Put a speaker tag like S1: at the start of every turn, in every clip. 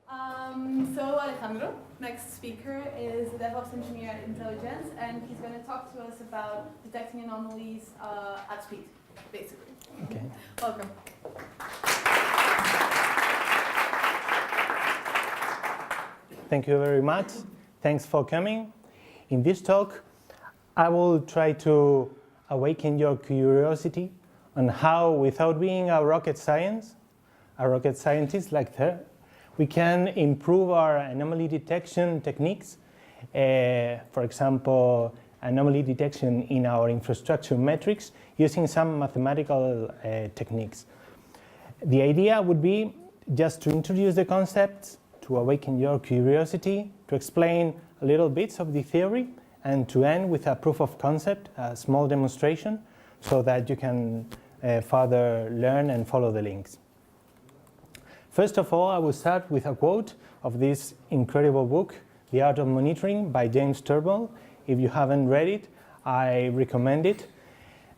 S1: So Alejandro, next speaker, is a DevOps engineer at Intelligence, and he's going to talk to us about detecting anomalies at speed, basically.
S2: Okay.
S1: Welcome.
S2: Thank you very much. Thanks for coming. In this talk, I will try to awaken your curiosity on how, without being a rocket scientist like her, we can improve our anomaly detection techniques. For example, anomaly detection in our infrastructure metrics using some mathematical techniques. The idea would be just to introduce the concepts, to awaken your curiosity, to explain a little bits of the theory, and to end with a proof of concept, a small demonstration, so that you can further learn and follow the links. First of all, I will start with a quote of this incredible book, The Art of Monitoring by James Turnbull. If you haven't read it, I recommend it.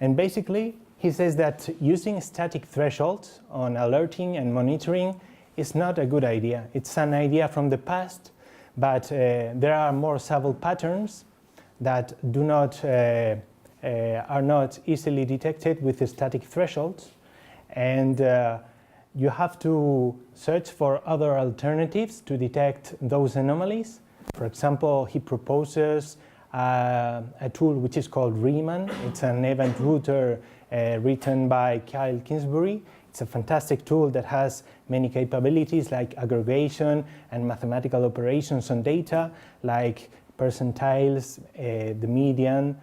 S2: And basically, he says that using static thresholds on alerting and monitoring is not a good idea. It's an idea from the past, but there are more subtle patterns that are not easily detected with the static thresholds. And you have to search for other alternatives to detect those anomalies. For example, he proposes a tool which is called Riemann. It's an event router written by Kyle Kingsbury. It's a fantastic tool that has many capabilities like aggregation and mathematical operations on data, like percentiles, the median.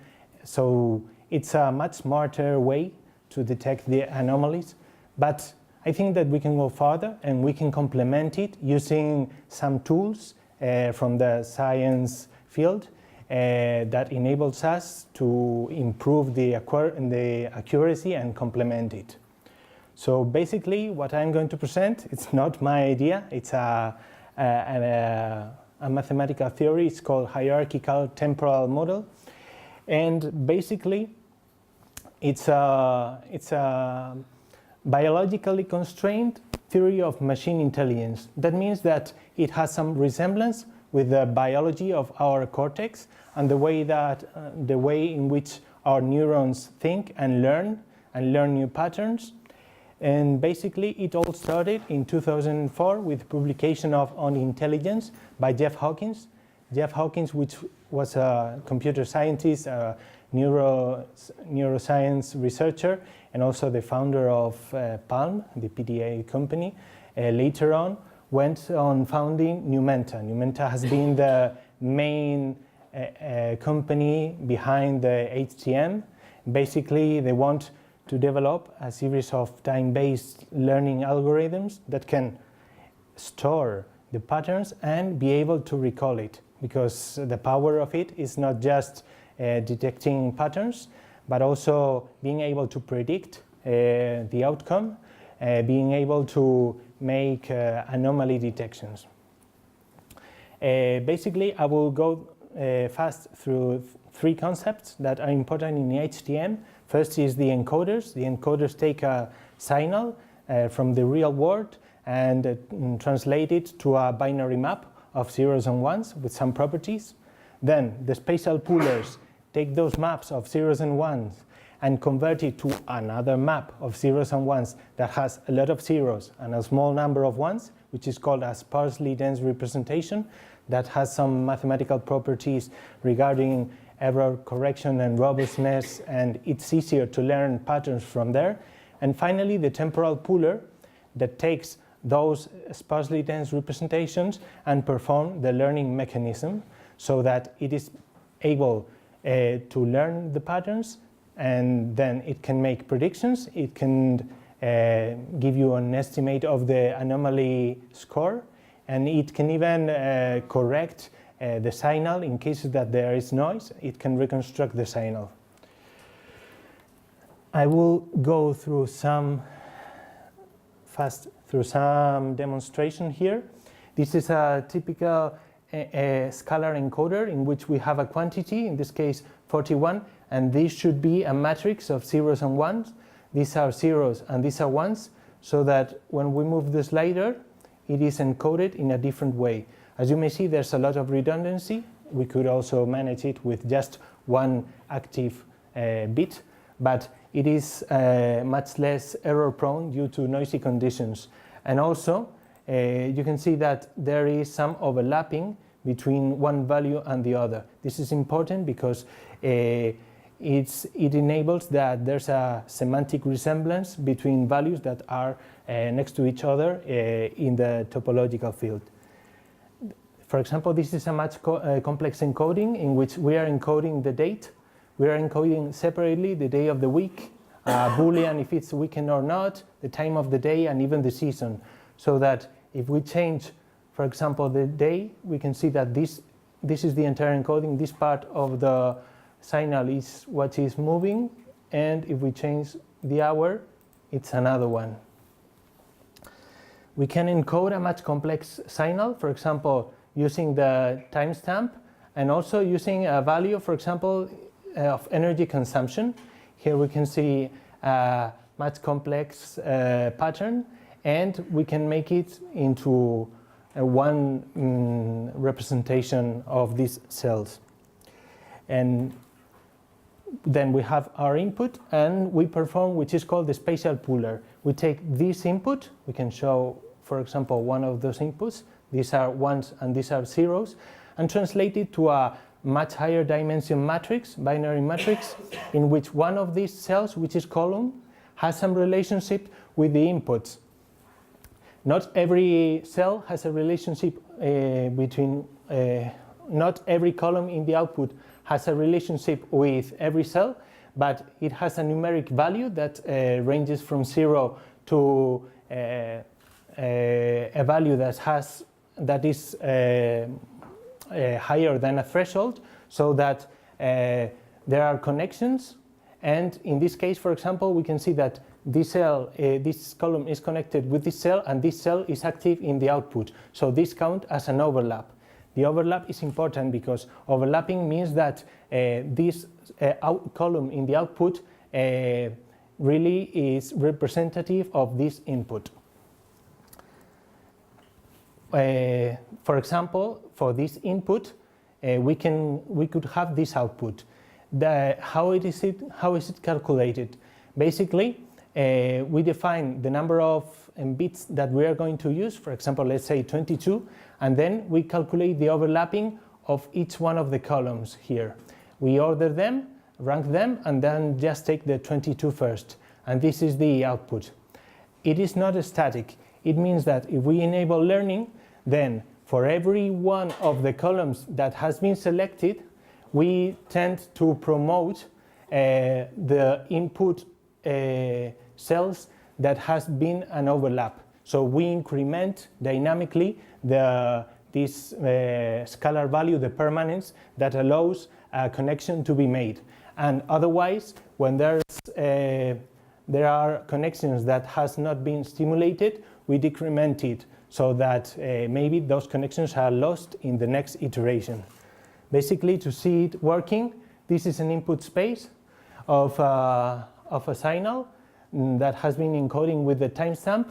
S2: So it's a much smarter way to detect the anomalies. But I think that we can go further and we can complement it using some tools from the science field that enables us to improve the accuracy and complement it. So basically what I'm going to present, it's not my idea, it's a mathematical theory. It's called Hierarchical temporal model. And basically it's a biologically constrained theory of machine intelligence. That means that it has some resemblance with the biology of our cortex and the way in which our neurons think and learn new patterns. And basically it all started in 2004 with publication of On Intelligence by Jeff Hawkins. Jeff Hawkins, which was a computer scientist, a neuroscience researcher, and also the founder of Palm, the PDA company, later on went on founding Numenta. Numenta has been the main company behind the HTM. Basically, they want to develop a series of time-based learning algorithms that can store the patterns and be able to recall it, because the power of it is not just detecting patterns, but also being able to predict the outcome, being able to make anomaly detections. Basically, I will go fast through three concepts that are important in HTM. First is the encoders. The encoders take a signal from the real world and translate it to a binary map of zeros and ones with some properties. Then the spatial poolers take those maps of zeros and ones and convert it to another map of zeros and ones that has a lot of zeros and a small number of ones, which is called a sparsely dense representation that has some mathematical properties regarding error correction and robustness, and it's easier to learn patterns from there. And finally, the temporal pooler that takes those sparsely dense representations and perform the learning mechanism so that it is able to learn the patterns, and then it can make predictions. It can give you an estimate of the anomaly score, and it can even correct the signal in case that there is noise. It can reconstruct the signal. I will go through some demonstration here. This is a typical scalar encoder in which we have a quantity, in this case 41, and this should be a matrix of zeros and ones. These are zeros and these are ones, so that when we move the slider, it is encoded in a different way. As you may see, there's a lot of redundancy. We could also manage it with just one active bit, but it is much less error prone due to noisy conditions. And also, you can see that there is some overlapping between one value and the other. This is important because it enables that there's a semantic resemblance between values that are next to each other in the topological field. For example, this is a much complex encoding in which we are encoding the date. We are encoding separately the day of the week, Boolean if it's weekend or not, the time of the day, and even the season. So that if we change, for example, the day, we can see that this is the entire encoding. This part of the signal is what is moving, and if we change the hour, it's another one. We can encode a much complex signal, for example, using the timestamp, and also using a value, for example, of energy consumption. Here we can see a much complex pattern, and we can make it into one representation of these cells. And then we have our input, and we perform which is called the spatial pooler. We take this input, we can show, for example, one of those inputs. These are ones and these are zeros, and translate it to a much higher dimension matrix, binary matrix, in which one of these cells, which is column, has some relationship with the inputs. Not every cell has a relationship not every column in the output has a relationship with every cell, but it has a numeric value that ranges from 0 to a value that is higher than a threshold, so that there are connections. And in this case, for example, we can see that this cell, this column is connected with this cell, and this cell is active in the output. So this counts as an overlap. The overlap is important because overlapping means that this column in the output really is representative of this input. For example, for this input, we could have this output. How is it calculated? Basically, we define the number of bits that we are going to use. For example, let's say 22, and then we calculate the overlapping of each one of the columns here. We order them, rank them, and then just take the 22 first. And this is the output. It is not static. It means that if we enable learning, then for every one of the columns that has been selected, we tend to promote the input cells that has been an overlap. So we increment dynamically this scalar value, the permanence, that allows a connection to be made. And otherwise, when there are connections that has not been stimulated, we decrement it so that maybe those connections are lost in the next iteration. Basically, to see it working, this is an input space of a signal that has been encoding with the timestamp,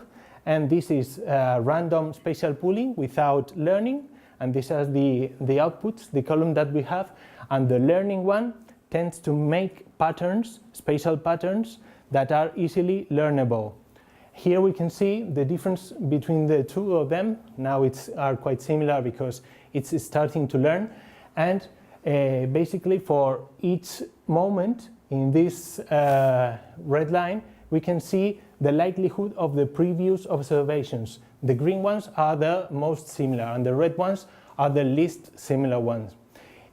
S2: and this is random spatial pooling without learning, and these are the outputs, the column that we have, and the learning one tends to make patterns, spatial patterns, that are easily learnable. Here we can see the difference between the two of them. Now are quite similar because it's starting to learn, and basically for each moment in this red line, we can see the likelihood of the previous observations. The green ones are the most similar, and the red ones are the least similar ones.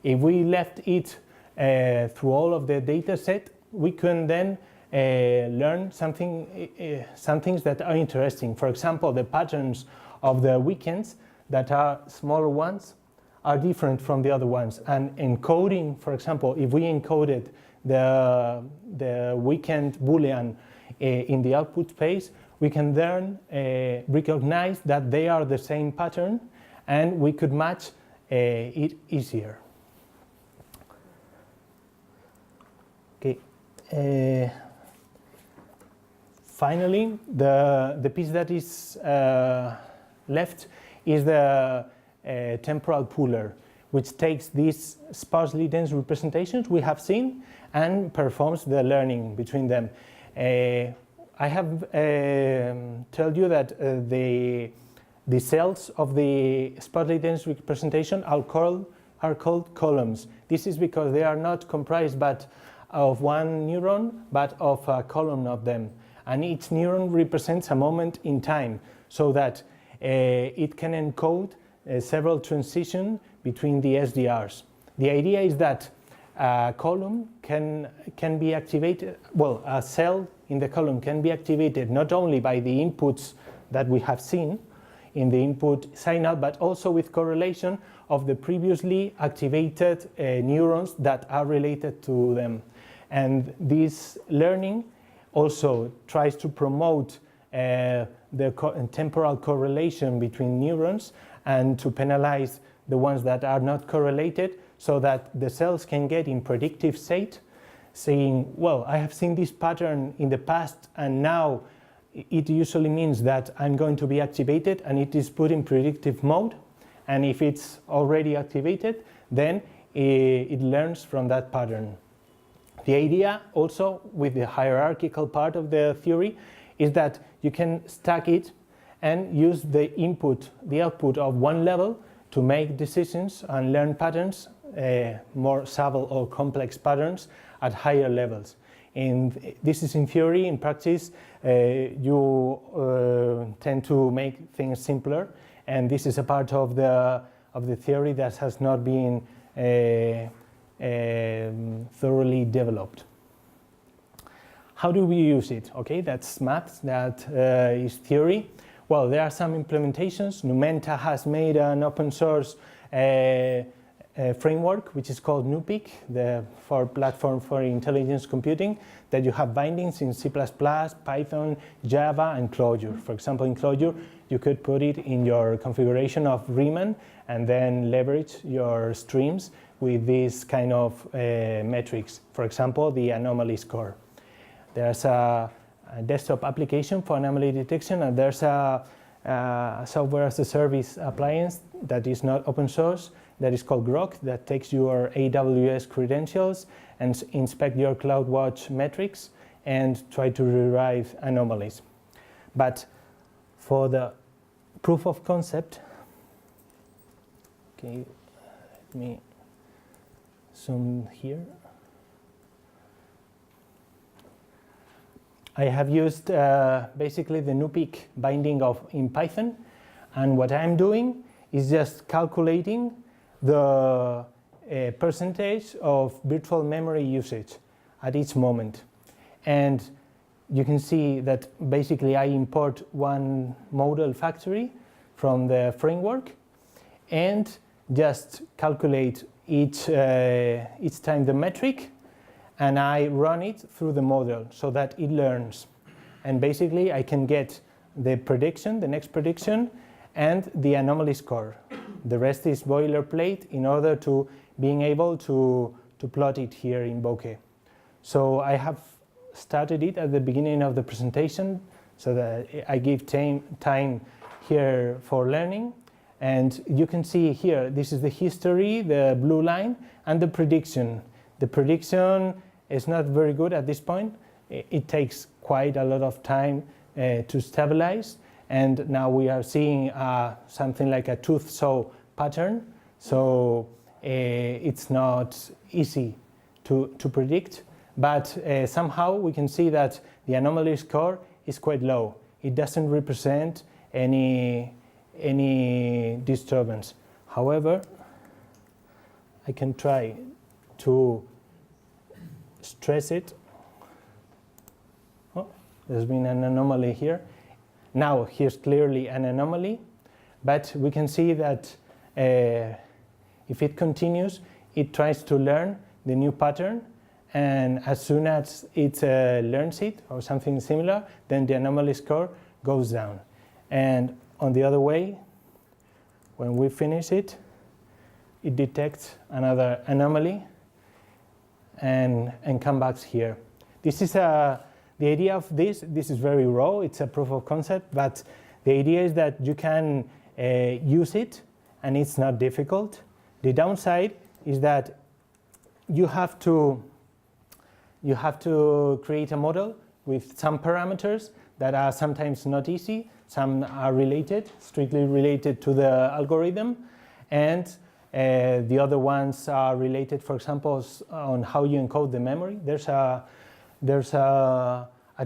S2: If we left it through all of the data set, we can then learn some things that are interesting. For example, the patterns of the weekends that are smaller ones are different from the other ones. And encoding, for example, if we encoded the weekend Boolean in the output space, we can then recognize that they are the same pattern, and we could match it easier. Okay. Finally, the piece that is left is the temporal pooler, which takes these sparsely dense representations we have seen and performs the learning between them. I have told you that the cells of the sparsely dense representation are called columns. This is because they are not comprised but of one neuron, but of a column of them. And each neuron represents a moment in time, so that it can encode several transitions between the SDRs. The idea is that a column can be activated, well, a cell in the column can be activated not only by the inputs that we have seen in the input signal, but also with correlation of the previously activated neurons that are related to them. And this learning also tries to promote the temporal correlation between neurons and to penalize the ones that are not correlated, so that the cells can get in predictive state, saying, well, I have seen this pattern in the past and now it usually means that I'm going to be activated, and it is put in predictive mode. And if it's already activated, then it learns from that pattern. The idea also with the hierarchical part of the theory is that you can stack it and use the output of one level to make decisions and learn patterns, more subtle or complex patterns at higher levels. And this is in theory. In practice, you tend to make things simpler, and this is a part of the theory that has not been thoroughly developed. How do we use it? Okay, that's math, that is theory. Well, there are some implementations. Numenta has made an open source framework, which is called NuPIC, for platform for intelligence computing, that you have bindings in C++, Python, Java, and Clojure. For example, in Clojure, you could put it in your configuration of Riemann and then leverage your streams with these kind of metrics. For example, the anomaly score. There's a desktop application for anomaly detection, and there's a software as a service appliance that is not open source, that is called Grok, that takes your AWS credentials and inspect your CloudWatch metrics and try to derive anomalies. But for the proof of concept, okay, let me zoom here. I have used basically the NuPIC binding in Python, and what I'm doing is just calculating the percentage of virtual memory usage at each moment. And you can see that basically I import one model factory from the framework and just calculate each time the metric, and I run it through the model so that it learns. And basically I can get the prediction, the next prediction, and the anomaly score. The rest is boilerplate in order to being able to plot it here in Bokeh. So I have started it at the beginning of the presentation so that I give time here for learning. And you can see here, this is the history, the blue line, and the prediction. The prediction is not very good at this point. It takes quite a lot of time to stabilize. And now we are seeing something like a tooth saw pattern. So it's not easy to predict. But somehow we can see that the anomaly score is quite low. It doesn't represent any disturbance. However, I can try to stress it. Oh, there's been an anomaly here. Now here's clearly an anomaly, but we can see that if it continues, it tries to learn the new pattern, and as soon as it learns it or something similar, then the anomaly score goes down. And on the other way, when we finish it, it detects another anomaly and come back here. This is the idea of this is very raw. It's a proof of concept, but The idea is that you can use it, and it's not difficult. The downside is that you have to create a model with some parameters that are sometimes not easy. Some are related, strictly related to the algorithm, and the other ones are related, for example, on how you encode the memory. There's a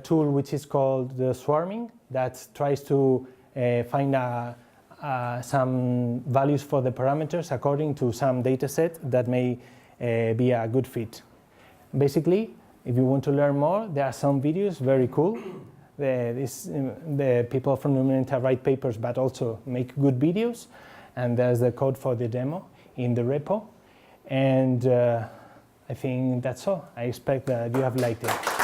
S2: tool which is called the swarming that tries to find some values for the parameters according to some data set that may be a good fit. Basically, if you want to learn more, there are some videos, very cool. The people from Numenta write papers but also make good videos, and there's the code for the demo in the repo. And I think that's all. I expect that you have liked it.